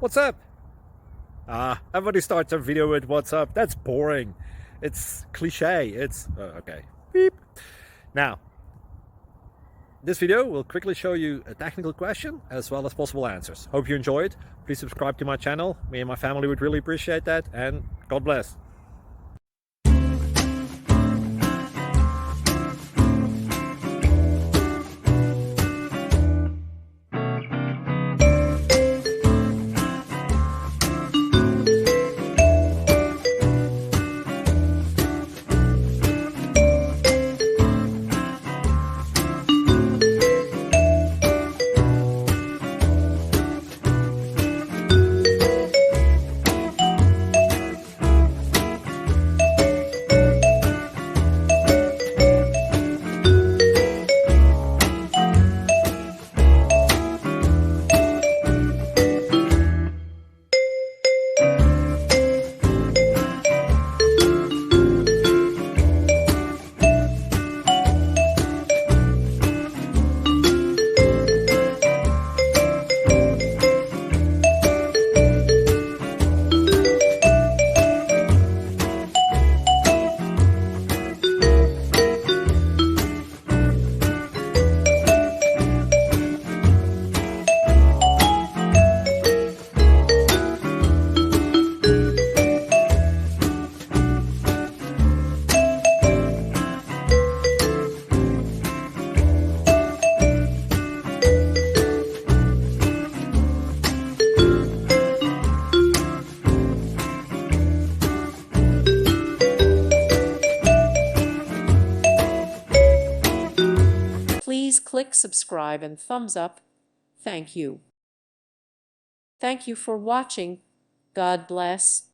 What's up? Everybody starts a video with what's up. That's boring. It's cliche. It's okay. Beep. Now, this video will quickly show you a technical question as well as possible answers. Hope you enjoy it. Please subscribe to my channel. Me and my family would really appreciate that, and God bless. Please click subscribe and thumbs up. Thank you. Thank you for watching. God bless.